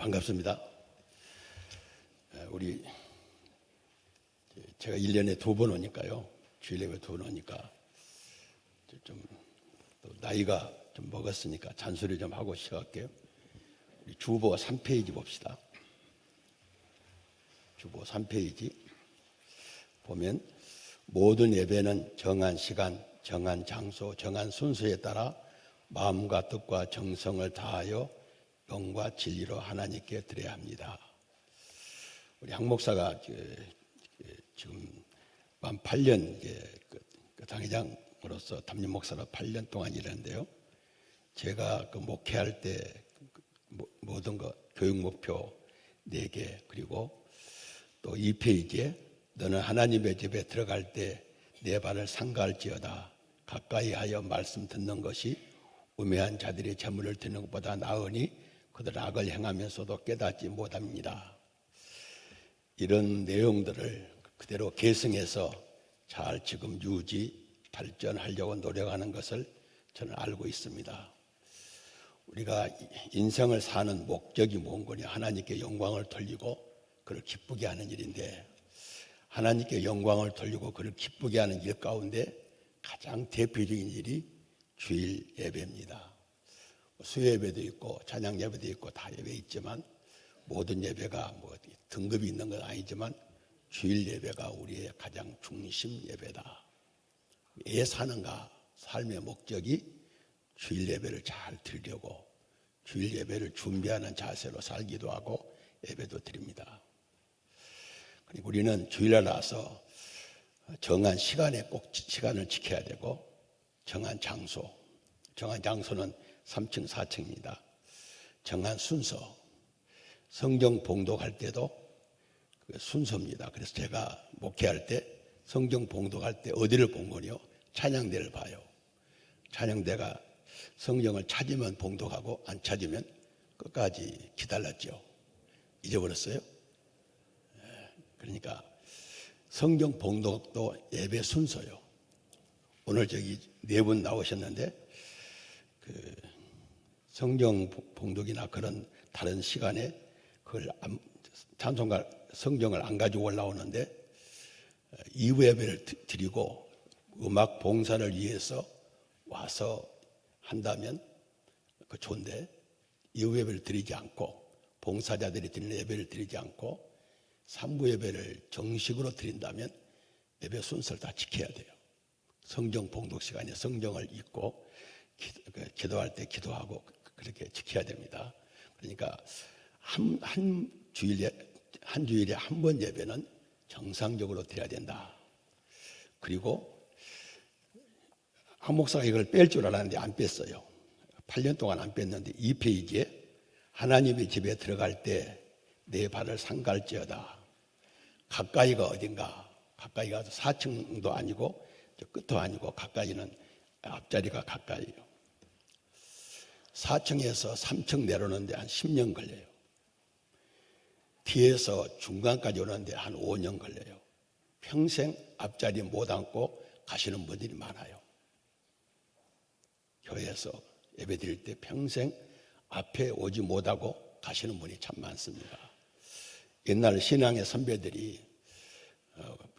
반갑습니다. 제가 1년에 2번 오니까요. 주일 예배 2번 오니까 좀 또 나이가 좀 먹었으니까 잔소리 좀 하고 시작할게요. 우리 주보 3페이지 봅시다. 주보 3페이지 보면 모든 예배는 정한 시간, 정한 장소, 정한 순서에 따라 마음과 뜻과 정성을 다하여 영과 진리로 하나님께 드려야 합니다. 우리 양 목사가 지금 만 8년 당회장으로서 담임 목사로 8년 동안 일했는데요. 제가 목회할 때 모든 교육 목표 4개, 그리고 또 2페이지에 너는 하나님의 집에 들어갈 때 내 발을 상가할지어다. 가까이 하여 말씀 듣는 것이 우매한 자들이 재물을 드는 것보다 나으니 그들 악을 행하면서도 깨닫지 못합니다. 이런 내용들을 그대로 계승해서 잘 지금 유지, 발전하려고 노력하는 것을 저는 알고 있습니다. 우리가 인생을 사는 목적이 뭔 거냐? 하나님께 영광을 돌리고 그를 기쁘게 하는 일인데, 하나님께 영광을 돌리고 그를 기쁘게 하는 일 가운데 가장 대표적인 일이 주일 예배입니다. 수요 예배도 있고 찬양 예배도 있고 다 예배 있지만, 모든 예배가 등급이 있는 건 아니지만 주일 예배가 우리의 가장 중심 예배다. 왜 사는가? 삶의 목적이 주일 예배를 잘 드리려고 주일 예배를 준비하는 자세로 살기도 하고 예배도 드립니다. 그리고 우리는 주일날 와서 정한 시간에 꼭 시간을 지켜야 되고, 정한 장소는 3층 4층입니다. 정한 순서, 성경 봉독할 때도 순서입니다. 그래서 제가 목회할 때 성경 봉독할 때 어디를 본 거요? 찬양대를 봐요. 찬양대가 성경을 찾으면 봉독하고 안 찾으면 끝까지 기다렸죠. 잊어버렸어요? 그러니까 성경 봉독도 예배 순서요. 오늘 저기 4분 나오셨는데 성경 봉독이나 그런 다른 시간에 그걸 찬송가 성경을 안 가지고 올라오는데, 2부 예배를 드리고 음악 봉사를 위해서 와서 한다면 그 좋은데, 2부 예배를 드리지 않고 봉사자들이 드리는 예배를 드리지 않고 3부 예배를 정식으로 드린다면 예배 순서를 다 지켜야 돼요. 성경 봉독 시간에 성경을 읽고 기도할 때 기도하고 그렇게 지켜야 됩니다. 그러니까 한 주일에 한 번 예배는 정상적으로 드려야 된다. 그리고 한 목사가 이걸 뺄 줄 알았는데 안 뺐어요. 8년 동안 안 뺐는데 2페이지에 하나님의 집에 들어갈 때 내 발을 상가할지어다. 가까이가 어딘가? 가까이가 4층도 아니고 끝도 아니고 가까이는 앞자리가 가까이요. 4층에서 3층 내려오는데 한 10년 걸려요. 뒤에서 중간까지 오는데 한 5년 걸려요. 평생 앞자리 못 앉고 가시는 분들이 많아요. 교회에서 예배 드릴 때 평생 앞에 오지 못하고 가시는 분이 참 많습니다. 옛날 신앙의 선배들이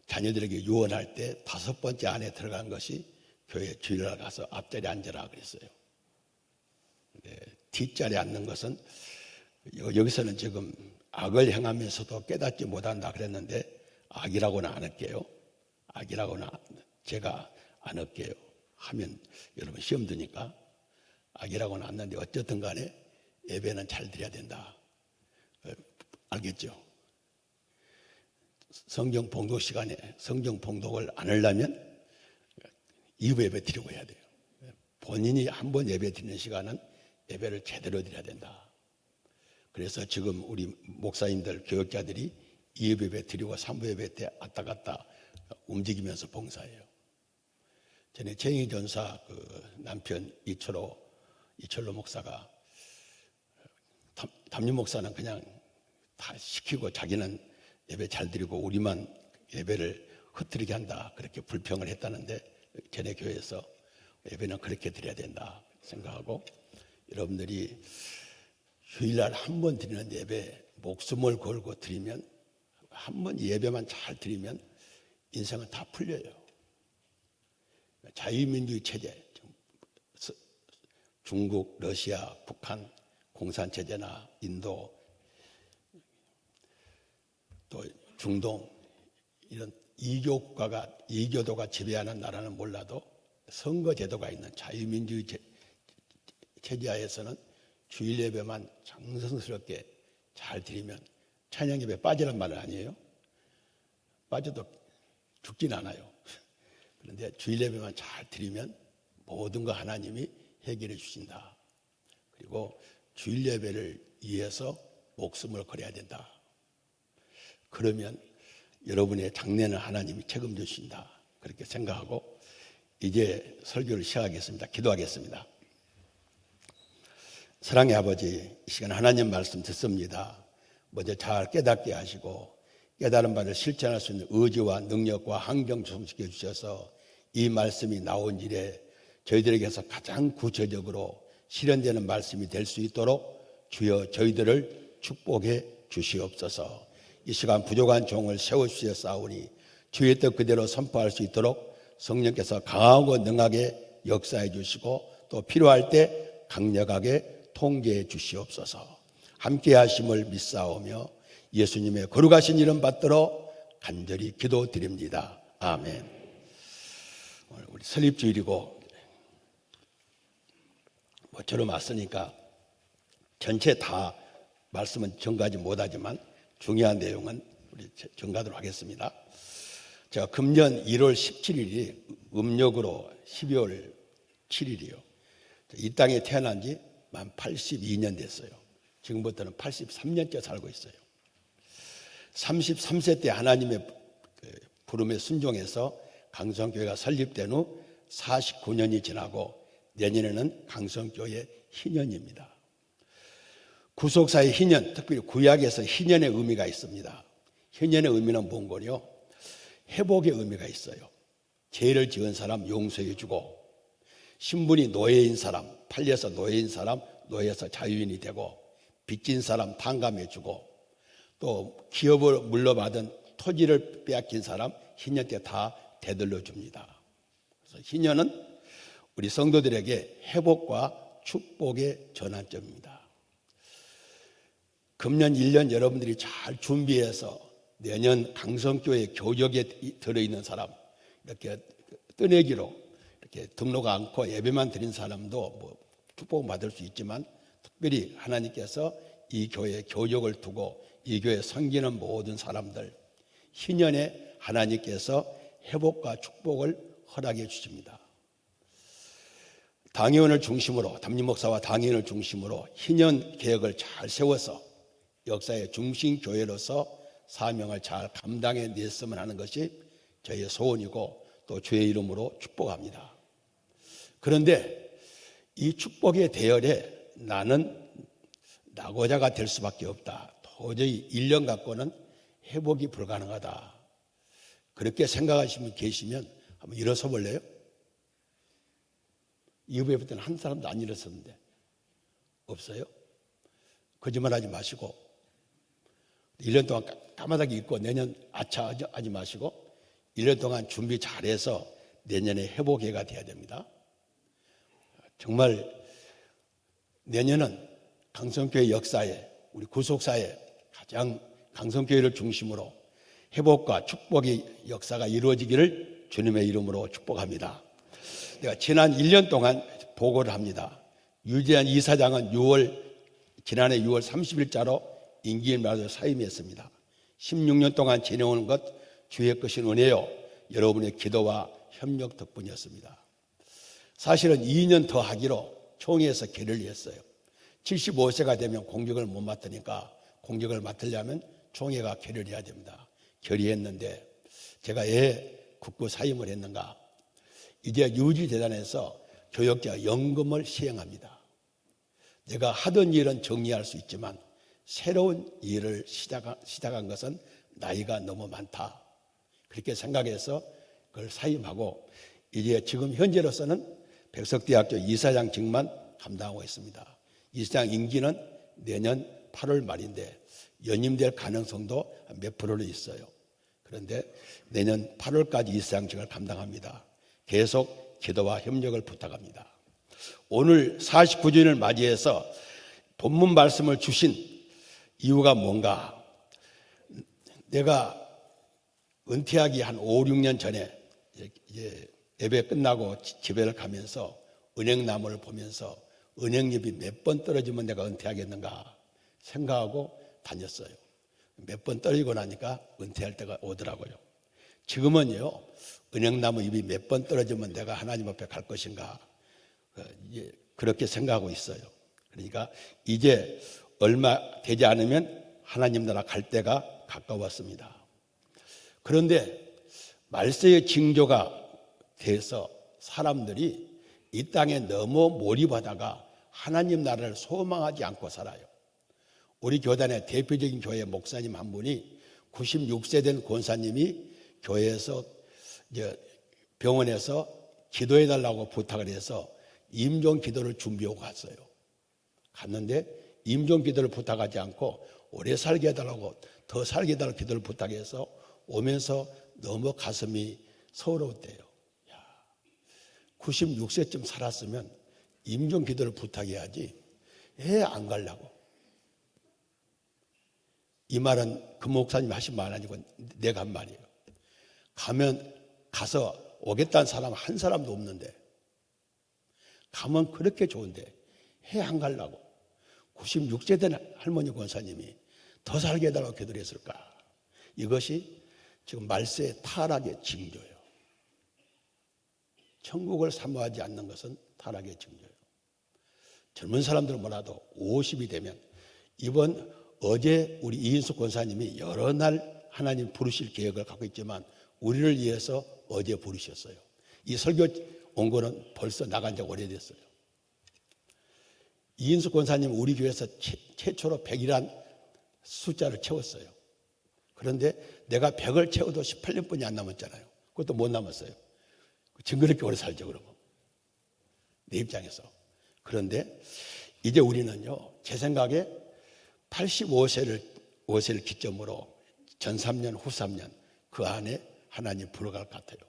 자녀들에게 유언할 때 5번째 안에 들어간 것이 교회 주일날 가서 앞자리에 앉으라 그랬어요. 뒷자리에 앉는 것은, 여기서는 지금 악을 행하면서도 깨닫지 못한다 그랬는데, 악이라고는 안 할게요. 악이라고는 제가 안 할게요. 하면 여러분 시험 드니까 악이라고는 안 하는데, 어쨌든 간에 예배는 잘 드려야 된다. 알겠죠? 성경 봉독 시간에 성경 봉독을 안 하려면 2부 예배 드리고 해야 돼요. 본인이 한 번 예배 드리는 시간은 예배를 제대로 드려야 된다. 그래서 지금 우리 목사님들, 교역자들이 2부 예배 드리고 3부 예배 때 왔다 갔다 움직이면서 봉사해요. 전에 최영희 전사 남편 이철로 목사가, 담임 목사는 그냥 다 시키고 자기는 예배 잘 드리고 우리만 예배를 흩뜨리게 한다, 그렇게 불평을 했다는데, 전에 교회에서 예배는 그렇게 드려야 된다 생각하고, 여러분들이 주일날 한 번 드리는 예배 목숨을 걸고 드리면, 한 번 예배만 잘 드리면 인생은 다 풀려요. 자유민주주의 체제, 중국, 러시아, 북한 공산체제나 인도, 또 중동, 이런 이교도가 지배하는 나라는 몰라도 선거제도가 있는 자유민주주의 체제하에서는 주일 예배만 정성스럽게 잘 드리면, 찬양 예배 빠지란 말은 아니에요. 빠져도 죽진 않아요. 그런데 주일 예배만 잘 드리면 모든 거 하나님이 해결해 주신다. 그리고 주일 예배를 위해서 목숨을 걸어야 된다. 그러면 여러분의 장래는 하나님이 책임져 주신다. 그렇게 생각하고 이제 설교를 시작하겠습니다. 기도하겠습니다. 사랑의 아버지, 이 시간 하나님 말씀 듣습니다. 먼저 잘 깨닫게 하시고 깨달은 바를 실천할 수 있는 의지와 능력과 환경 조성시켜 주셔서 이 말씀이 나온 일에 저희들에게서 가장 구체적으로 실현되는 말씀이 될 수 있도록 주여 저희들을 축복해 주시옵소서. 이 시간 부족한 종을 세워주셨사오니 주의 뜻 그대로 선포할 수 있도록 성령께서 강하고 능하게 역사해 주시고 또 필요할 때 강력하게 통제해 주시옵소서. 함께 하심을 믿사오며 예수님의 거룩하신 이름 받들어 간절히 기도드립니다. 아멘. 오늘 우리 설립주일이고 저럼 왔으니까 전체 다 말씀은 전가하지 못하지만 중요한 내용은 우리 전가하도록 하겠습니다. 제가 금년 1월 17일이 음력으로 12월 7일이요. 이 땅에 태어난 지 만 82년 됐어요. 지금부터는 83년째 살고 있어요. 33세 때 하나님의 부름에 순종해서 강성교회가 설립된 후 49년이 지나고 내년에는 강성교회 희년입니다. 구속사의 희년, 특별히 구약에서 희년의 의미가 있습니다. 희년의 의미는 뭔고요? 회복의 의미가 있어요. 죄를 지은 사람 용서해 주고, 신분이 노예인 사람, 팔려서 노예인 사람 노예에서 자유인이 되고, 빚진 사람 탕감해 주고, 또 기업을 물려받은 토지를 빼앗긴 사람 희년 때 다 되돌려 줍니다. 그래서 희년은 우리 성도들에게 회복과 축복의 전환점입니다. 금년 1년 여러분들이 잘 준비해서 내년 강성교회 교역에 들어있는 사람, 이렇게 뜨내기로 이렇게 등록 않고 예배만 드린 사람도 축복 받을 수 있지만, 특별히 하나님께서 이 교회 교역을 두고 이 교회 섬기는 모든 사람들 희년에 하나님께서 회복과 축복을 허락해 주십니다. 당회원을 중심으로, 담임 목사와 당회원을 중심으로 희년 계획을 잘 세워서 역사의 중심 교회로서 사명을 잘 감당해 냈으면 하는 것이 저희의 소원이고 또 주의 이름으로 축복합니다. 그런데 이 축복의 대열에 나는 낙오자가 될 수밖에 없다. 도저히 1년 갖고는 회복이 불가능하다. 그렇게 생각하시면 계시면 한번 일어서 볼래요? 이후에부터는 한 사람도 안 일어섰는데 없어요? 거짓말하지 마시고 1년 동안 까마득히 있고 내년 아차 하지 마시고 1년 동안 준비 잘해서 내년에 회복해가 돼야 됩니다. 정말 내년은 강성교회 역사에, 우리 구속사에 가장 강성교회를 중심으로 회복과 축복의 역사가 이루어지기를 주님의 이름으로 축복합니다. 내가 지난 1년 동안 보고를 합니다. 유재한 이사장은 지난해 6월 30일자로 임기를 마저 사임했습니다. 16년 동안 지내오는 것 주의 것인 은혜요, 여러분의 기도와 협력 덕분이었습니다. 사실은 2년 더 하기로 총회에서 결의를 했어요. 75세가 되면 공직을 못 맡으니까 공직을 맡으려면 총회가 결의해야 됩니다. 결의했는데 제가 왜 국부 사임을 했는가? 이제 유지재단에서 교역자 연금을 시행합니다. 내가 하던 일은 정리할 수 있지만 새로운 일을 시작한 것은 나이가 너무 많다. 그렇게 생각해서 그걸 사임하고 이제 지금 현재로서는 백석대학교 이사장직만 감당하고 있습니다. 이사장 임기는 내년 8월 말인데 연임될 가능성도 몇 프로는 있어요. 그런데 내년 8월까지 이 사양직을 감당합니다. 계속 기도와 협력을 부탁합니다. 오늘 49주년을 맞이해서 본문 말씀을 주신 이유가 뭔가? 내가 은퇴하기 한 5, 6년 전에 이제 예배 끝나고 집에를 가면서 은행나무를 보면서 은행잎이 몇 번 떨어지면 내가 은퇴하겠는가 생각하고 다녔어요. 몇 번 떨어지고 나니까 은퇴할 때가 오더라고요. 지금은요, 은행나무 잎이 몇 번 떨어지면 내가 하나님 앞에 갈 것인가 그렇게 생각하고 있어요. 그러니까 이제 얼마 되지 않으면 하나님 나라 갈 때가 가까웠습니다. 그런데 말세의 징조가 돼서 사람들이 이 땅에 너무 몰입하다가 하나님 나라를 소망하지 않고 살아요. 우리 교단의 대표적인 교회 목사님 한 분이 96세 된 권사님이 교회에서 병원에서 기도해달라고 부탁을 해서 임종 기도를 준비하고 갔어요. 갔는데 임종 기도를 부탁하지 않고 오래 살게 해달라고 더 살게 해달라고 기도를 부탁해서 오면서 너무 가슴이 서러웠대요. 96세쯤 살았으면 임종 기도를 부탁해야지 왜 안 가려고? 이 말은 그 목사님이 하신 말 아니고 내가 한 말이에요. 가서 오겠다는 사람 한 사람도 없는데 가면 그렇게 좋은데 왜 안 가려고? 96세 된 할머니 권사님이 더 살게 해달라고 기도를 했을까? 이것이 지금 말세의 타락의 징조예요. 천국을 사모하지 않는 것은 타락의 징조예요. 젊은 사람들은 몰라도 50이 되면 어제 우리 이인숙 권사님이 여러 날 하나님 부르실 계획을 갖고 있지만 우리를 위해서 어제 부르셨어요. 이 설교 온 거는 벌써 나간 지 오래됐어요. 이인숙 권사님 우리 교회에서 최초로 100이란 숫자를 채웠어요. 그런데 내가 100을 채워도 18년뿐이 안 남았잖아요. 그것도 못 남았어요. 징그럽게 오래 살죠, 그러면. 내 입장에서. 그런데 이제 우리는요, 제 생각에 85세를 기점으로 전 3년, 후 3년 그 안에 하나님 불어갈 것 같아요.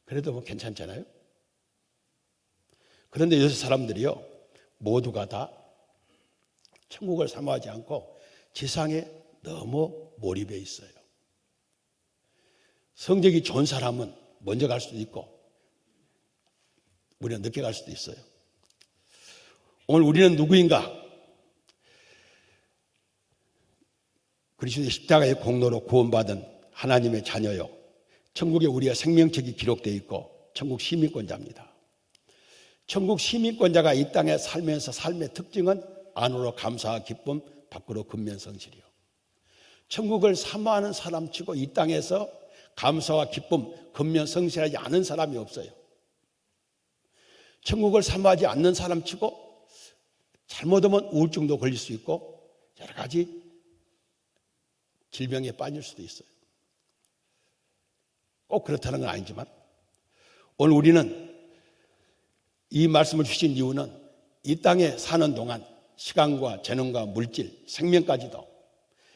그래도 뭐 괜찮잖아요. 그런데 요새 사람들이요, 모두가 다 천국을 사모하지 않고 지상에 너무 몰입해 있어요. 성적이 좋은 사람은 먼저 갈 수도 있고 우리는 늦게 갈 수도 있어요. 오늘 우리는 누구인가? 그리스도의 십자가의 공로로 구원받은 하나님의 자녀요. 천국에 우리의 생명책이 기록되어 있고 천국 시민권자입니다. 천국 시민권자가 이 땅에 살면서 삶의 특징은 안으로 감사와 기쁨, 밖으로 근면성실이요. 천국을 사모하는 사람치고 이 땅에서 감사와 기쁨, 근면성실하지 않은 사람이 없어요. 천국을 사모하지 않는 사람치고 잘못하면 우울증도 걸릴 수 있고 여러 가지 질병에 빠질 수도 있어요. 꼭 그렇다는 건 아니지만 오늘 우리는 이 말씀을 주신 이유는 이 땅에 사는 동안 시간과 재능과 물질, 생명까지도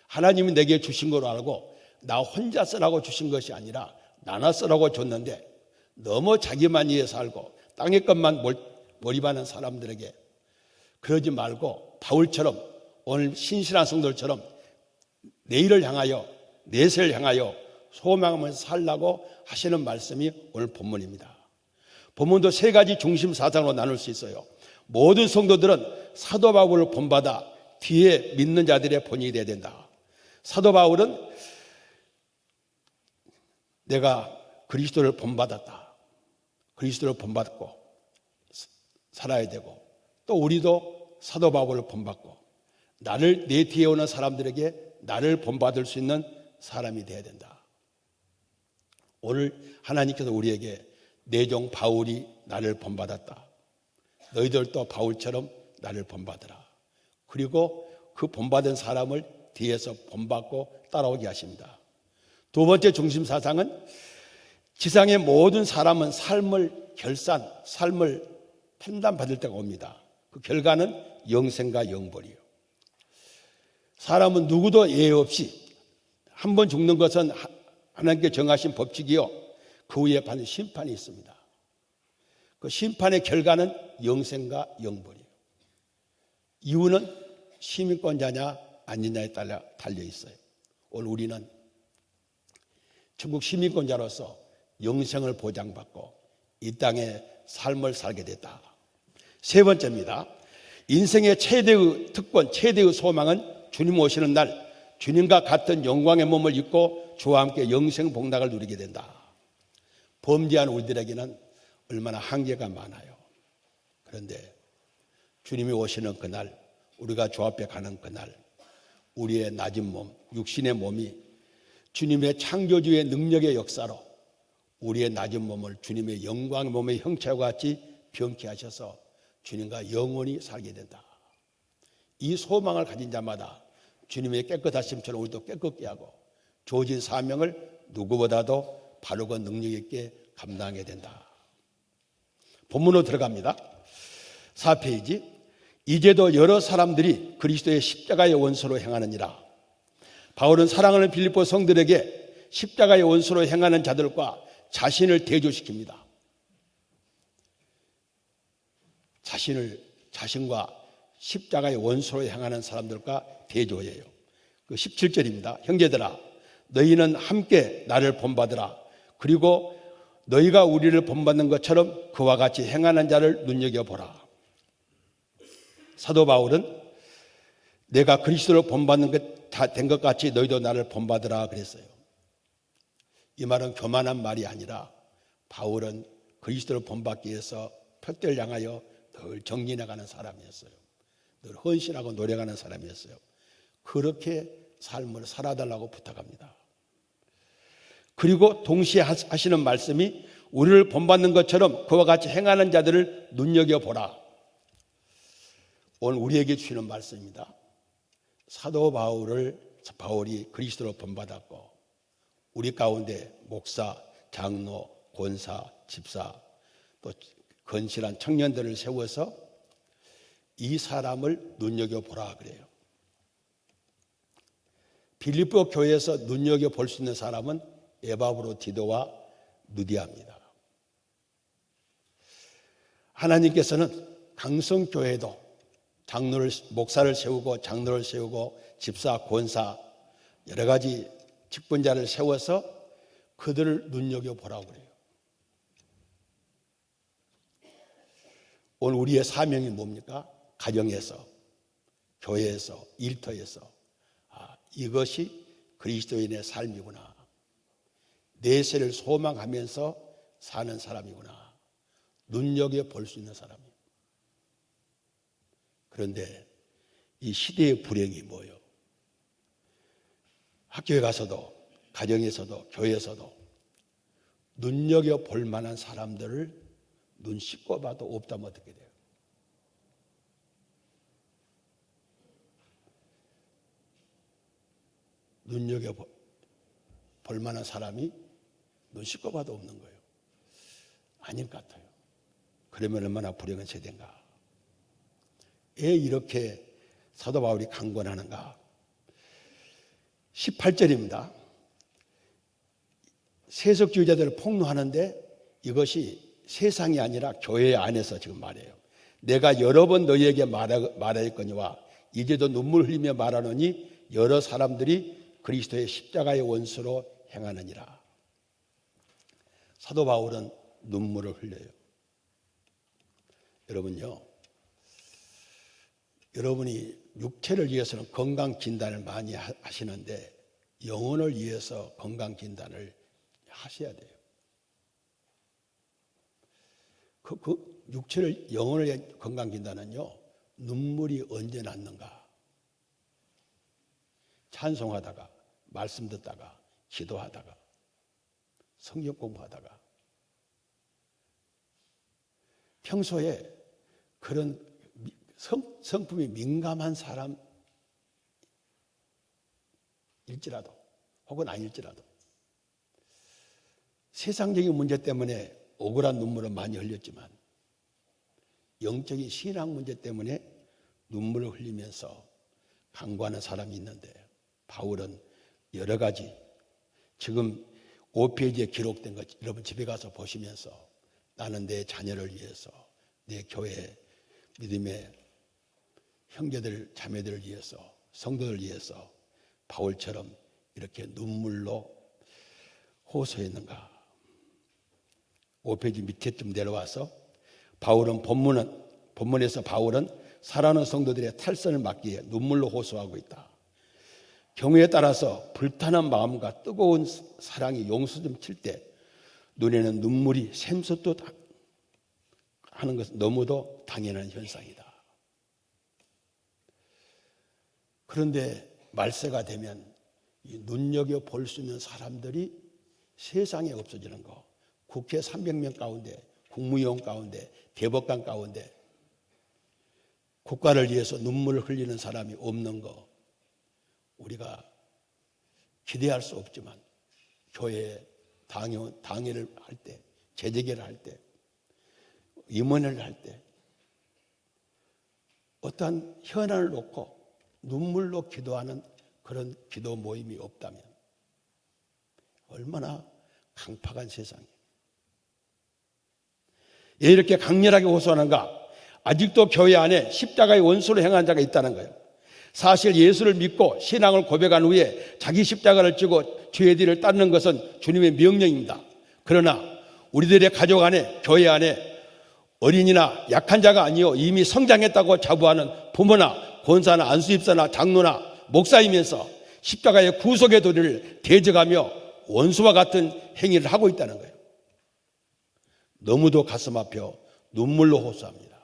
하나님이 내게 주신 거로 알고 나 혼자 쓰라고 주신 것이 아니라 나눠 쓰라고 줬는데 너무 자기만 위해 살고 땅의 것만 몰입하는 사람들에게 그러지 말고 바울처럼 오늘 신실한 성도들처럼 내일을 향하여 내세를 향하여 소망하면서 살라고 하시는 말씀이 오늘 본문입니다. 본문도 세 가지 중심 사상으로 나눌 수 있어요. 모든 성도들은 사도 바울을 본받아 뒤에 믿는 자들의 본이 되어야 된다. 사도 바울은 내가 그리스도를 본받았다. 그리스도를 본받고 살아야 되고 또 우리도 사도 바울을 본받고 내 뒤에 오는 사람들에게 나를 본받을 수 있는 사람이 되어야 된다. 오늘 하나님께서 우리에게 내 종 바울이 나를 본받았다. 너희들도 바울처럼 나를 본받으라. 그리고 그 본받은 사람을 뒤에서 본받고 따라오게 하십니다. 두 번째 중심 사상은 지상의 모든 사람은 삶을 판단받을 때가 옵니다. 그 결과는 영생과 영벌이요. 사람은 누구도 예외 없이 한 번 죽는 것은 하나님께 정하신 법칙이요, 그 후에 받는 심판이 있습니다. 그 심판의 결과는 영생과 영벌이에요. 이유는 시민권자냐 아니냐에 따라 달려 있어요. 오늘 우리는 천국 시민권자로서 영생을 보장받고 이 땅에 삶을 살게 됐다. 세 번째입니다. 인생의 최대의 특권, 최대의 소망은 주님 오시는 날 주님과 같은 영광의 몸을 입고 주와 함께 영생 복락을 누리게 된다. 범죄한 우리들에게는 얼마나 한계가 많아요. 그런데 주님이 오시는 그날, 우리가 주 앞에 가는 그날, 우리의 낮은 몸, 육신의 몸이 주님의 창조주의 능력의 역사로 우리의 낮은 몸을 주님의 영광의 몸의 형체와 같이 병케 하셔서 주님과 영원히 살게 된다. 이 소망을 가진 자마다 주님의 깨끗하심처럼 우리도 깨끗게 하고 주어진 사명을 누구보다도 바르고 능력 있게 감당하게 된다. 본문으로 들어갑니다. 4페이지. 이제도 여러 사람들이 그리스도의 십자가의 원수로 행하느니라. 바울은 사랑하는 빌립보 성들에게 십자가의 원수로 행하는 자들과 자신을 대조시킵니다. 자신과 십자가의 원수로 행하는 사람들과 대조해요. 그 17절입니다. 형제들아, 너희는 함께 나를 본받으라. 그리고 너희가 우리를 본받는 것처럼 그와 같이 행하는 자를 눈여겨보라. 사도 바울은 내가 그리스도를 본받는 것 다 된 것 같이 너희도 나를 본받으라 그랬어요. 이 말은 교만한 말이 아니라 바울은 그리스도를 본받기 위해서 표대를 향하여 늘 정진해가는 사람이었어요. 늘 헌신하고 노력하는 사람이었어요. 그렇게 삶을 살아달라고 부탁합니다. 그리고 동시에 하시는 말씀이 우리를 본받는 것처럼 그와 같이 행하는 자들을 눈여겨보라. 오늘 우리에게 주시는 말씀입니다. 사도 바울이 그리스도로 본받았고 우리 가운데 목사, 장로, 권사, 집사 또 건실한 청년들을 세워서 이 사람을 눈여겨보라 그래요. 빌립보 교회에서 눈여겨볼 수 있는 사람은 에바브로디도와 누디아입니다. 하나님께서는 강성교회도 목사를 세우고 장로를 세우고 집사, 권사 여러 가지 직분자를 세워서 그들을 눈여겨보라고 그래요. 오늘 우리의 사명이 뭡니까? 가정에서, 교회에서, 일터에서 이것이 그리스도인의 삶이구나. 내세를 소망하면서 사는 사람이구나. 눈여겨볼 수 있는 사람이에요. 그런데 이 시대의 불행이 뭐예요? 학교에 가서도 가정에서도 교회에서도 눈여겨볼 만한 사람들을 눈 씻고 봐도 없다면 어떻게 돼요? 눈여겨볼 만한 사람이 눈 씻고 봐도 없는 거예요. 아닌 것 같아요. 그러면 얼마나 불행한 세대인가. 왜 이렇게 사도 바울이 강권하는가? 18절입니다. 세속주의자들을 폭로하는데 이것이 세상이 아니라 교회 안에서 지금 말해요. 내가 여러 번 너희에게 말하였거니와 이제도 눈물 흘리며 말하노니 여러 사람들이 그리스도의 십자가의 원수로 행하느니라. 사도 바울은 눈물을 흘려요. 여러분요, 여러분이 육체를 위해서는 건강진단을 많이 하시는데 영혼을 위해서 건강진단을 하셔야 돼요. 영혼을 위한 건강진단은요, 눈물이 언제 났는가? 찬송하다가, 말씀 듣다가, 기도하다가, 성경 공부하다가, 평소에 그런 성품이 민감한 사람일지라도 혹은 아닐지라도 세상적인 문제 때문에 억울한 눈물을 많이 흘렸지만 영적인 신앙 문제 때문에 눈물을 흘리면서 강구하는 사람이 있는데 바울은 여러 가지 지금 5페이지에 기록된 것 여러분 집에 가서 보시면서 나는 내 자녀를 위해서 내 교회 믿음의 형제들 자매들을 위해서 성도들 위해서 바울처럼 이렇게 눈물로 호소했는가. 5페이지 밑에 좀 내려와서 본문에서 바울은 사랑하는 성도들의 탈선을 막기 위해 눈물로 호소하고 있다. 경우에 따라서 불타는 마음과 뜨거운 사랑이 용수 좀 칠 때 눈에는 눈물이 샘솟듯 하는 것은 너무도 당연한 현상이다. 그런데 말세가 되면 이 눈여겨볼 수 있는 사람들이 세상에 없어지는 거, 국회 300명 가운데, 국무위원 가운데, 대법관 가운데 국가를 위해서 눈물을 흘리는 사람이 없는 거 우리가 기대할 수 없지만 교회에 당회를 할 때, 재재기를 할 때, 임원회를 할 때 어떠한 현안을 놓고 눈물로 기도하는 그런 기도 모임이 없다면 얼마나 강팍한 세상이에요. 왜 이렇게 강렬하게 호소하는가? 아직도 교회 안에 십자가의 원수로 행한 자가 있다는 거예요. 사실 예수를 믿고 신앙을 고백한 후에 자기 십자가를 지고 주의 뒤를 따르는 것은 주님의 명령입니다. 그러나 우리들의 가족 안에, 교회 안에 어린이나 약한 자가 아니요 이미 성장했다고 자부하는 부모나 권사나 안수집사나 장로나 목사이면서 십자가의 구속의 도리를 대적하며 원수와 같은 행위를 하고 있다는 거예요. 너무도 가슴 아파 눈물로 호소합니다.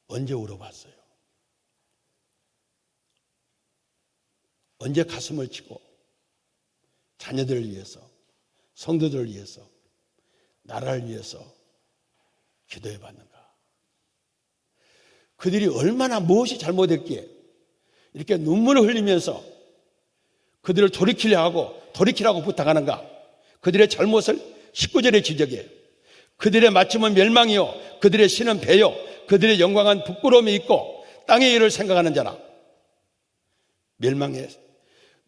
언제 울어봤어요? 언제 가슴을 치고 자녀들을 위해서, 성도들을 위해서, 나라를 위해서 기도해 봤는가? 그들이 얼마나 무엇이 잘못했기에 이렇게 눈물을 흘리면서 그들을 돌이키라고 부탁하는가? 그들의 잘못을 19절에 지적해요. 그들의 마침은 멸망이요 그들의 신은 배요 그들의 영광은 부끄러움이 있고 땅의 일을 생각하는 자라. 멸망에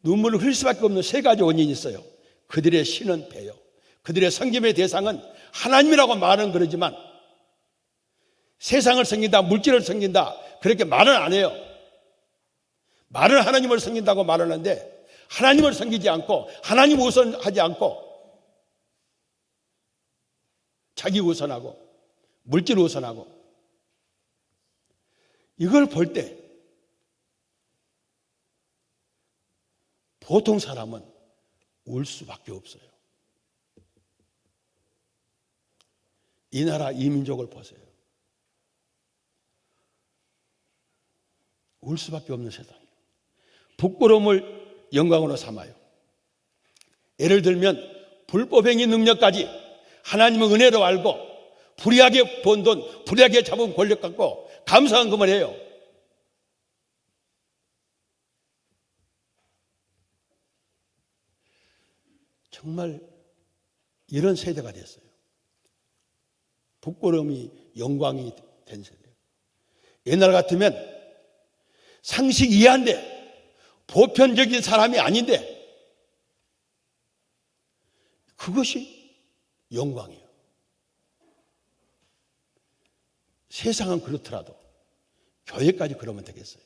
눈물을 흘릴 수밖에 없는 세 가지 원인이 있어요. 그들의 신은 배요. 그들의 섬김의 대상은 하나님이라고 말은 그러지만 세상을 섬긴다, 물질을 섬긴다 그렇게 말은 안 해요. 말은 하나님을 섬긴다고 말하는데 하나님을 섬기지 않고 하나님 우선하지 않고 자기 우선하고 물질 우선하고 이걸 볼 때 보통 사람은 울 수밖에 없어요. 이 나라 이 민족을 보세요. 울 수밖에 없는 세상이에요. 부끄러움을 영광으로 삼아요. 예를 들면 불법행위 능력까지 하나님의 은혜로 알고 불의하게 번 돈, 불의하게 잡은 권력 갖고 감사헌금을 해요. 정말 이런 세대가 됐어요. 부끄러움이 영광이 된 세대예요. 옛날 같으면 상식 이해한데 보편적인 사람이 아닌데 그것이 영광이에요. 세상은 그렇더라도 교회까지 그러면 되겠어요.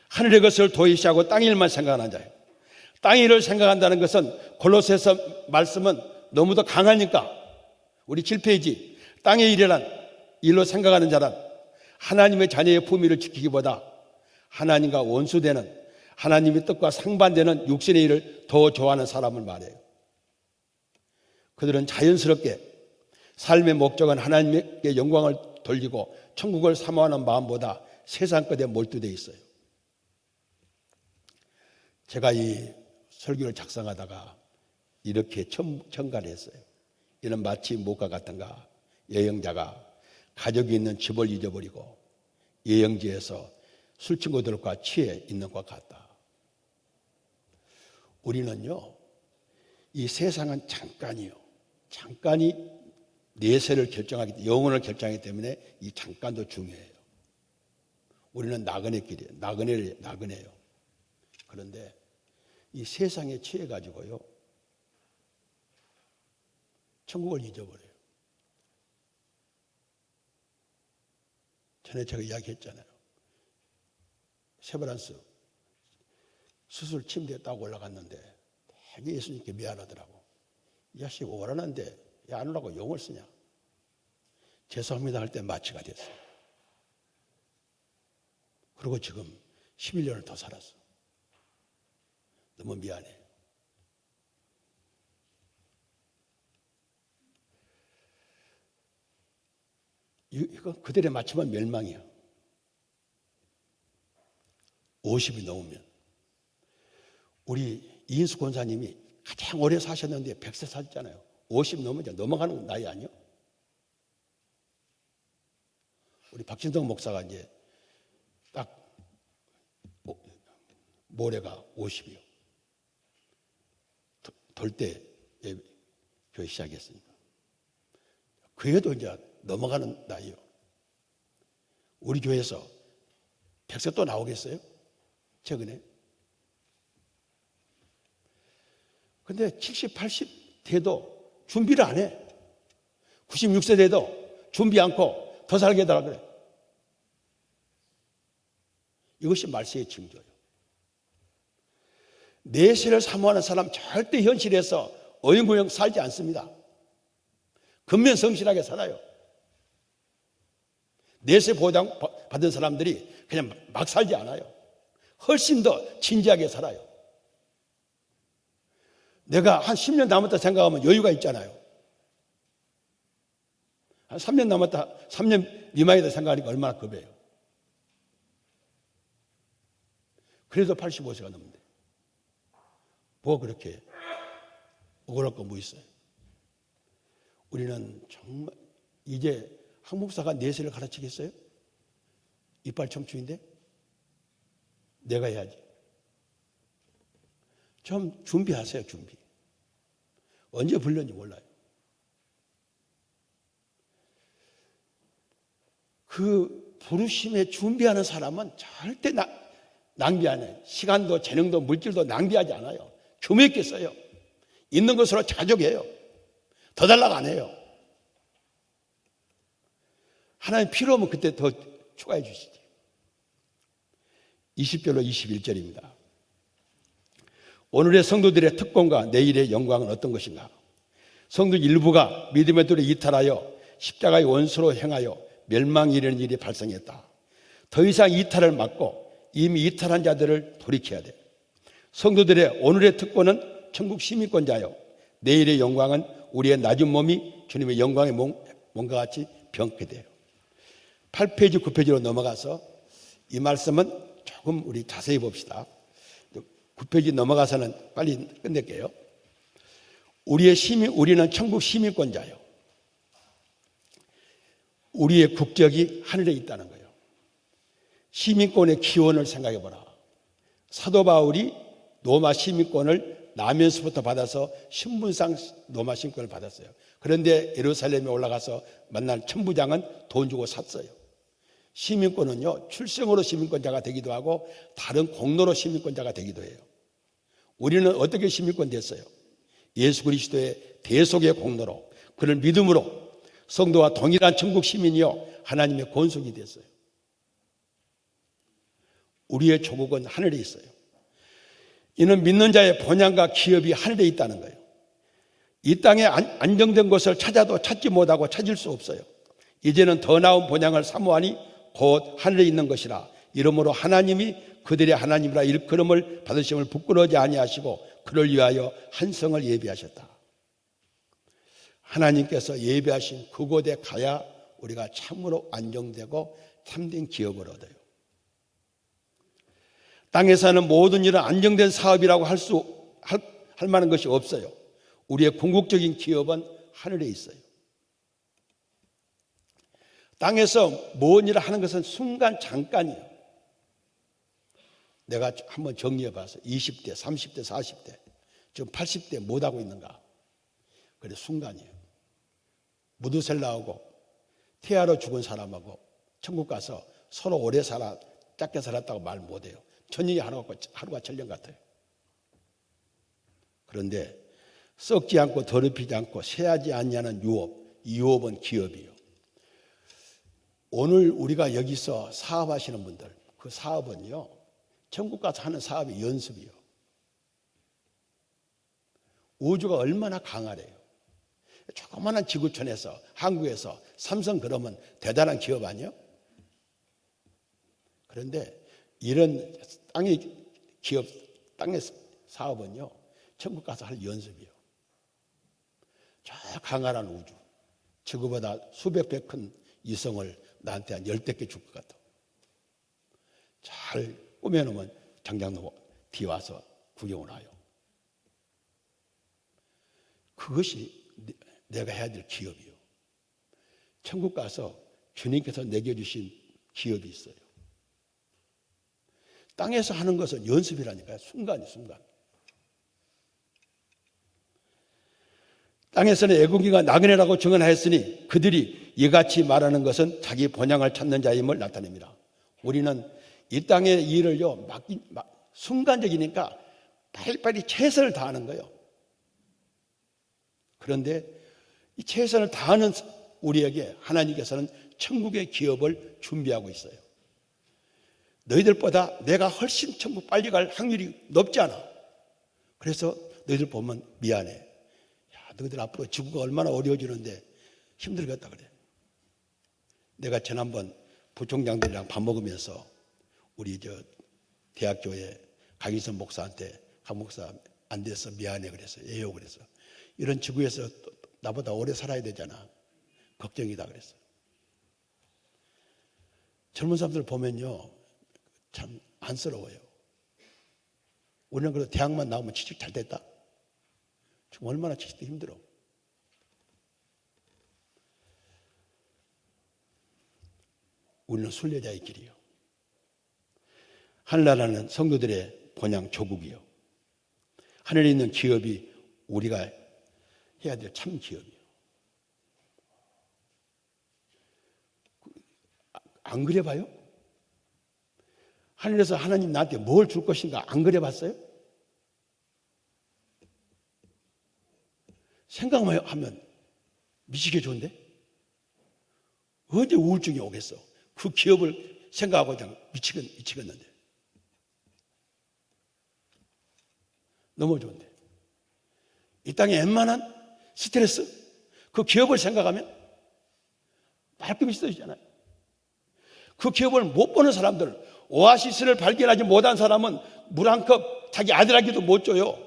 하늘의 것을 도외시하고 땅 일만 생각하는 자예요. 땅 일을 생각한다는 것은 골로새서 말씀은 너무도 강하니까 우리 7페이지 땅의 일이란 일로 생각하는 자란 하나님의 자녀의 품위를 지키기보다 하나님과 원수되는 하나님의 뜻과 상반되는 육신의 일을 더 좋아하는 사람을 말해요. 그들은 자연스럽게 삶의 목적은 하나님께 영광을 돌리고 천국을 사모하는 마음보다 세상 것에 몰두되어 있어요. 제가 이 설교를 작성하다가 이렇게 청가했어요. 이는 마치 무엇과 같은가? 여행자가 가족이 있는 집을 잊어버리고 여행지에서 술 친구들과 취해 있는 것 같다. 우리는요, 이 세상은 잠깐이 내세를 영혼을 결정하기 때문에 이 잠깐도 중요해요. 우리는 나그네 길이에요. 나그네예요. 그런데 이 세상에 취해가지고요, 천국을 잊어버려요. 전에 제가 이야기했잖아요. 세브란스 수술 침대에 딱 올라갔는데 되게 예수님께 미안하더라고. 이 자식 오라는데 야, 안 오라고 용을 쓰냐. 죄송합니다 할 때 마취가 됐어요. 그리고 지금 11년을 더 살았어. 너무 미안해. 이거 그들에 맞추면 멸망이야. 50이 넘으면. 우리 이인수 권사님이 가장 오래 사셨는데 100세 사셨잖아요. 50 넘으면 넘어가는 나이 아니요? 우리 박진동 목사가 이제 딱 모레가 50이요. 돌 때 교회 시작했으니까. 그에도 이제 넘어가는 나이요. 우리 교회에서 100세 또 나오겠어요? 최근에. 근데 70, 80 돼도 준비를 안 해. 96세 돼도 준비 않고 더 살게 해달라 그래. 이것이 말세의 징조예요. 내세를 사모하는 사람 절대 현실에서 어영부영 살지 않습니다. 근면성실하게 살아요. 내세 보장 받은 사람들이 그냥 막 살지 않아요. 훨씬 더 진지하게 살아요. 내가 한 10년 남았다 생각하면 여유가 있잖아요. 한 3년 남았다, 3년 미만이다 생각하니까 얼마나 급해요. 그래도 85세가 넘는데 뭐 그렇게 억울할 거 뭐 있어요. 우리는 정말 이제 한목사가 내세를 가르치겠어요? 이빨 청춘인데 내가 해야지. 좀 준비하세요. 준비. 언제 불렸는지 몰라요. 그 부르심에 준비하는 사람은 절대 낭비 안 해요. 시간도 재능도 물질도 낭비하지 않아요. 규모 있게 써요. 있는 것으로 자족해요. 더 달라고 안 해요. 하나님 필요 하면 그때 더 추가해 주시지. 20절로 21절입니다. 오늘의 성도들의 특권과 내일의 영광은 어떤 것인가? 성도 일부가 믿음의 돌에 이탈하여 십자가의 원수로 행하여 멸망이 이르는 일이 발생했다. 더 이상 이탈을 막고 이미 이탈한 자들을 돌이켜야 돼. 성도들의 오늘의 특권은 천국 시민권자요, 내일의 영광은 우리의 낮은 몸이 주님의 영광의 몸과 같이 병쾌돼요. 8페이지, 9페이지로 넘어가서 이 말씀은 조금 우리 자세히 봅시다. 9페이지 넘어가서는 빨리 끝낼게요. 우리는 천국 시민권자요. 우리의 국적이 하늘에 있다는 거예요. 시민권의 기원을 생각해 보라. 사도 바울이 로마 시민권을 나면서부터 받아서 신분상 로마 시민권을 받았어요. 그런데 예루살렘에 올라가서 만난 천부장은 돈 주고 샀어요. 시민권은요, 출생으로 시민권자가 되기도 하고 다른 공로로 시민권자가 되기도 해요. 우리는 어떻게 시민권 됐어요? 예수 그리스도의 대속의 공로로, 그를 믿음으로 성도와 동일한 천국 시민이요 하나님의 권속이 됐어요. 우리의 조국은 하늘에 있어요. 이는 믿는 자의 본향과 기업이 하늘에 있다는 거예요. 이 땅에 안정된 것을 찾아도 찾지 못하고 찾을 수 없어요. 이제는 더 나은 본향을 사모하니 곧 하늘에 있는 것이라. 이러므로 하나님이 그들의 하나님이라 일컬음을 받으심을 부끄러워하지 아니하시고 그를 위하여 한 성을 예비하셨다. 하나님께서 예비하신 그곳에 가야 우리가 참으로 안정되고 참된 기업을 얻어요. 땅에서 하는 모든 일은 안정된 사업이라고 할 만한 것이 없어요. 우리의 궁극적인 기업은 하늘에 있어요. 땅에서 뭔 일을 하는 것은 순간 잠깐이에요. 내가 한번 정리해 봐서 20대, 30대, 40대, 지금 80대 못하고 있는가? 그래, 순간이에요. 무드셀라하고 태아로 죽은 사람하고 천국 가서 서로 오래 짧게 살았다고 말 못해요. 천년이 하루가 천년 같아요. 그런데 썩지 않고 더럽히지 않고 새하지 않냐는 유업, 이 유업은 기업이에요. 오늘 우리가 여기서 사업하시는 분들, 그 사업은요, 천국 가서 하는 사업이 연습이요. 우주가 얼마나 강하래요. 조그마한 지구촌에서, 한국에서 삼성 그러면 대단한 기업 아니에요? 그런데 이런 땅의 기업, 땅의 사업은요, 천국 가서 할 연습이에요. 저 강한 우주, 지구보다 수백 배 큰 이성을 나한테 한 10대 개 줄 것 같아. 잘 꾸며놓으면 장장로 뒤에 와서 구경을 와요. 그것이 내가 해야 될 기업이요. 천국 가서 주님께서 내게 주신 기업이 있어요. 땅에서 하는 것은 연습이라니까요. 순간. 땅에서는 애국인과 나그네라고 증언하였으니 그들이 이같이 말하는 것은 자기 본향을 찾는 자임을 나타냅니다. 우리는 이 땅의 일을요, 순간적이니까 빨리빨리 최선을 다하는 거예요. 그런데 이 최선을 다하는 우리에게 하나님께서는 천국의 기업을 준비하고 있어요. 너희들보다 내가 훨씬 천국 빨리 갈 확률이 높지 않아. 그래서 너희들 보면 미안해. 야, 너희들 앞으로 지구가 얼마나 어려워지는데 힘들겠다 그래. 내가 지난번 부총장들이랑 밥 먹으면서 우리 대학교에 강희선 목사한테 강 목사 안 돼서 미안해 그랬어요. 예요 그랬어. 이런 지구에서 나보다 오래 살아야 되잖아. 걱정이다 그랬어. 젊은 사람들 보면요, 참 안쓰러워요. 우리는 그래도 대학만 나오면 취직 잘 됐다. 지금 얼마나 취직도 힘들어. 우리는 순례자의 길이요. 하늘나라는 성도들의 본향 조국이요. 하늘에 있는 기업이 우리가 해야 될 참 기업이요. 안 그래 봐요? 하늘에서 하나님 나한테 뭘 줄 것인가 안 그래 봤어요? 생각만 하면 미치게 좋은데? 언제 우울증이 오겠어? 그 기업을 생각하고 그냥 미치겠는데. 너무 좋은데. 이 땅에 웬만한 스트레스, 그 기업을 생각하면 말끔히 씻어지잖아요. 그 기업을 못 보는 사람들, 오아시스를 발견하지 못한 사람은 물 한 컵 자기 아들에게도 못 줘요.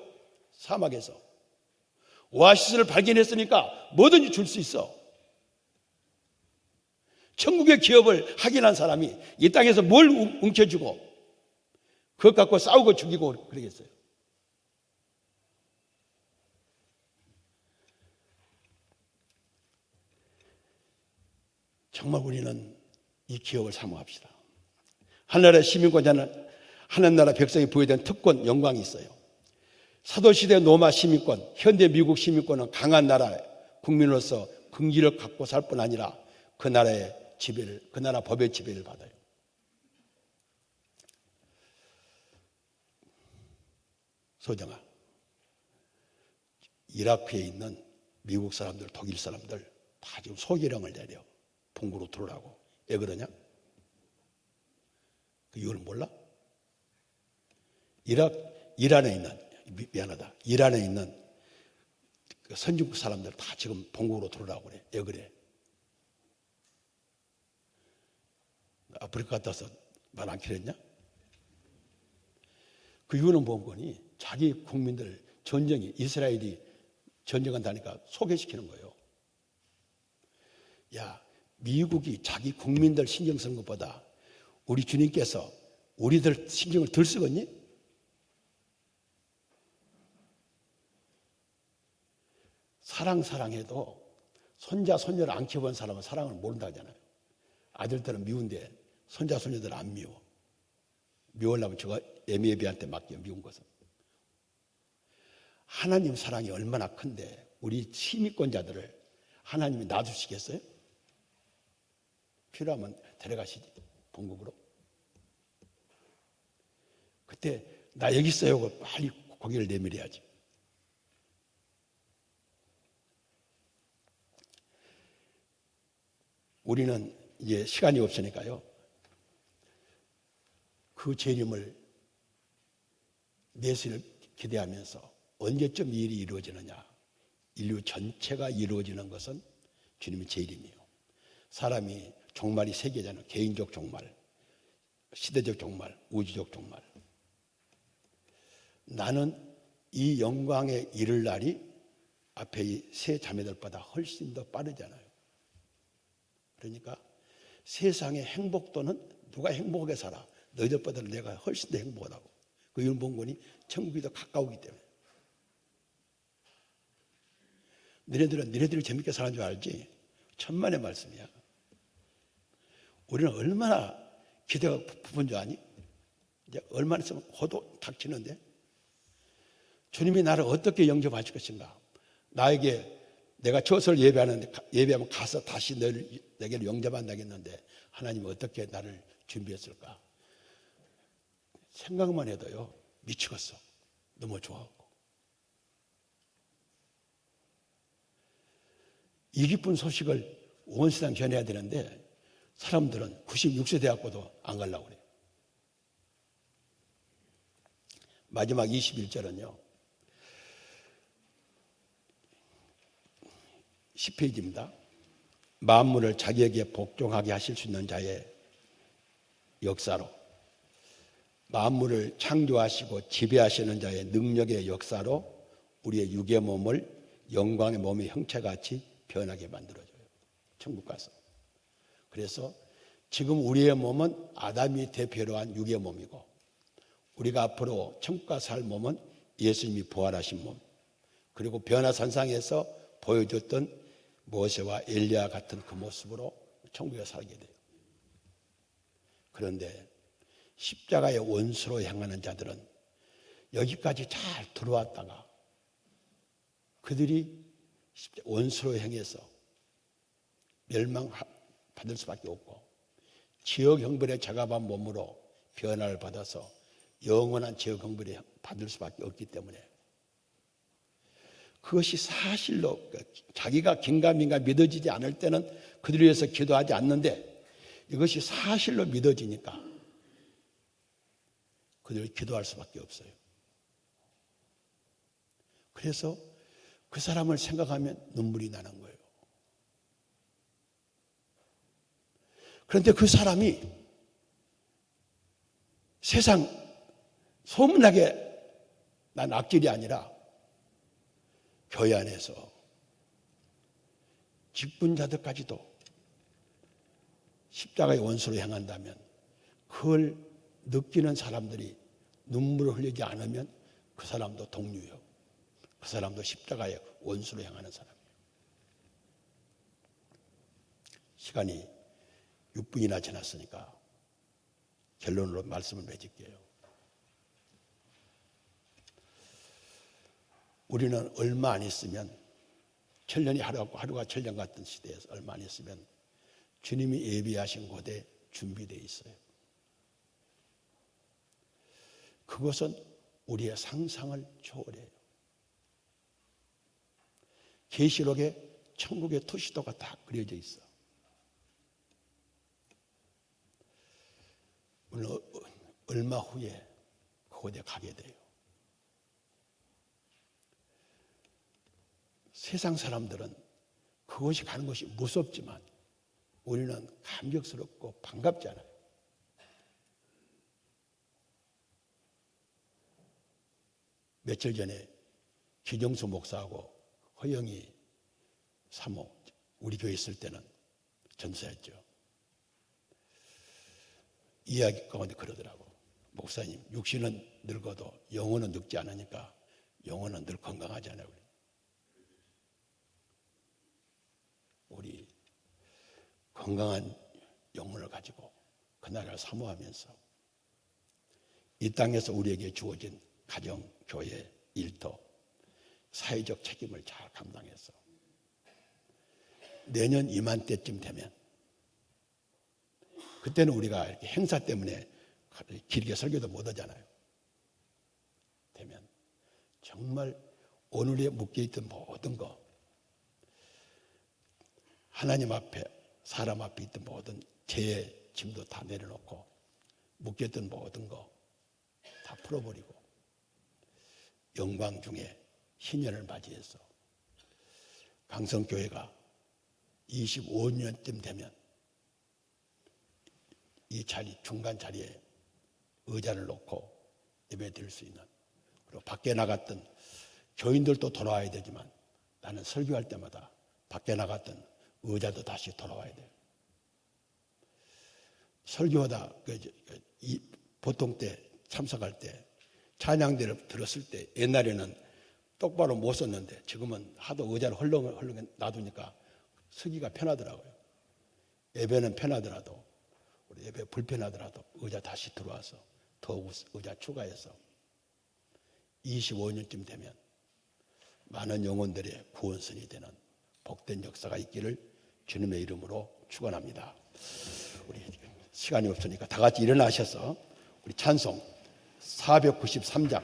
사막에서. 오아시스를 발견했으니까 뭐든지 줄 수 있어. 천국의 기업을 확인한 사람이 이 땅에서 뭘 움켜쥐고 그것 갖고 싸우고 죽이고 그러겠어요. 정말 우리는 이 기업을 사모합시다. 하늘나라의 시민권자는 하늘나라 백성이 부여된 특권, 영광이 있어요. 사도시대 로마 시민권, 현대 미국 시민권은 강한 나라 국민으로서 긍지를 갖고 살 뿐 아니라 그 나라의 지배를, 그 나라 법의 지배를 받아요. 소정아, 이라크에 있는 미국 사람들, 독일 사람들 다 지금 소개령을 내려. 본국으로 들어오라고. 왜 그러냐? 그 이유를 몰라? 이란에 있는, 미안하다. 이란에 있는 그 선진국 사람들 다 지금 본국으로 들어오라고 그래. 왜 그래? 아프리카 갔다 와서 말 안 키랬냐? 그 이유는 뭔거니? 자기 국민들 전쟁이, 이스라엘이 전쟁한다니까 소개시키는 거예요. 야, 미국이 자기 국민들 신경 쓰는 것보다 우리 주님께서 우리들 신경을 덜 쓰겠니? 사랑해도 손자, 손녀를 안 키워본 사람은 사랑을 모른다 하잖아요. 아들들은 미운데 손자, 손녀들은 안 미워. 미우려면 저거 에미에비한테 맡겨, 미운 것은. 하나님 사랑이 얼마나 큰데 우리 시민권자들을 하나님이 놔두시겠어요? 필요하면 데려가시지, 본국으로. 그때 나 여기 있어요 하고 빨리 고개를 내밀어야지. 우리는 이제 시간이 없으니까요, 그 재림을 메시를 기대하면서 언제쯤 이 일이 이루어지느냐. 인류 전체가 이루어지는 것은 주님의 재림이에요. 사람이 종말이 세 개잖아요. 개인적 종말, 시대적 종말, 우주적 종말. 나는 이 영광에 이를 날이 앞에 이 세 자매들보다 훨씬 더 빠르잖아요. 그러니까 세상의 행복도는 누가 행복하게 살아? 너희들보다 내가 훨씬 더 행복하다고. 그 윤봉건이 천국이 더 가까우기 때문에. 너희들이 재밌게 사는 줄 알지? 천만의 말씀이야. 우리는 얼마나 기대가 부푼 줄 아니? 이제 얼마나 있으면 호도 닥치는데, 주님이 나를 어떻게 영접하실 것인가? 나에게 내가 저설 예배하면 가서 다시 내게를 영접한다겠는데 하나님은 어떻게 나를 준비했을까? 생각만 해도요, 미치겠어. 너무 좋아하고. 이 기쁜 소식을 온 세상 전해야 되는데 사람들은 96세 대학교도 안 가려고 그래요. 마지막 21절은요, 10페이지입니다. 만물을 자기에게 복종하게 하실 수 있는 자의 역사로, 만물을 창조하시고 지배하시는 자의 능력의 역사로 우리의 육의 몸을 영광의 몸의 형체같이 변하게 만들어줘요. 천국 가서. 그래서 지금 우리의 몸은 아담이 대표로 한 육의 몸이고, 우리가 앞으로 천국 가서 살 몸은 예수님이 부활하신 몸, 그리고 변화산상에서 보여줬던 모세와 엘리야 같은 그 모습으로 천국에 살게 돼요. 그런데 십자가의 원수로 향하는 자들은 여기까지 잘 들어왔다가 그들이 원수로 향해서 멸망받을 수밖에 없고, 지역 형벌에 작업한 몸으로 변화를 받아서 영원한 지역 형벌에 받을 수밖에 없기 때문에, 그것이 사실로 자기가 긴가민가 믿어지지 않을 때는 그들을 위해서 기도하지 않는데, 이것이 사실로 믿어지니까 그들을 기도할 수밖에 없어요. 그래서 그 사람을 생각하면 눈물이 나는 거예요. 그런데 그 사람이 세상 소문나게 난 악질이 아니라 교회 안에서 직분자들까지도 십자가의 원수로 향한다면 그걸 느끼는 사람들이 눈물을 흘리지 않으면 그 사람도 동료요. 그 사람도 십자가의 원수로 향하는 사람이에요. 시간이 6분이나 지났으니까 결론으로 말씀을 맺을게요. 우리는 얼마 안 있으면, 천년이 하루가 천년 같은 시대에서 얼마 안 있으면 주님이 예비하신 곳에 준비되어 있어요. 그것은 우리의 상상을 초월해요. 계시록에 천국의 투시도가 다 그려져 있어. 우리는 얼마 후에 그곳에 가게 돼요. 세상 사람들은 그것이 가는 것이 무섭지만 우리는 감격스럽고 반갑잖아요. 며칠 전에 기정수 목사하고 허영희 사모 우리 교회 있을 때는 전사했죠. 이야기 가운데 그러더라고. 목사님, 육신은 늙어도 영혼은 늙지 않으니까 영혼은 늘 건강하잖아요. 우리 건강한 영혼을 가지고 그날을 사모하면서 이 땅에서 우리에게 주어진 가정, 교회, 일터, 사회적 책임을 잘 감당해서 내년 이맘때쯤 되면, 그때는 우리가 이렇게 행사 때문에 길게 설교도 못 하잖아요. 되면 정말 오늘에 묶여있던 모든 거, 하나님 앞에 사람 앞에 있던 모든 죄의 짐도 다 내려놓고 묶였던 모든 거 다 풀어버리고 영광 중에 신년을 맞이해서 강성교회가 25년쯤 되면 이 자리, 중간 자리에 의자를 놓고 예배 드릴 수 있는, 그리고 밖에 나갔던 교인들도 돌아와야 되지만 나는 설교할 때마다 밖에 나갔던 의자도 다시 돌아와야 돼요. 설교하다 보통 때 참석할 때 찬양대를 들었을 때 옛날에는 똑바로 못 섰는데 지금은 하도 의자를 헐렁 놔두니까 서기가 편하더라고요. 예배는 편하더라도, 우리 예배 불편하더라도 의자 다시 들어와서 더 의자 추가해서 25년쯤 되면 많은 영혼들의 구원선이 되는 복된 역사가 있기를 주님의 이름으로 축원합니다. 우리 시간이 없으니까 다 같이 일어나셔서 우리 찬송 493장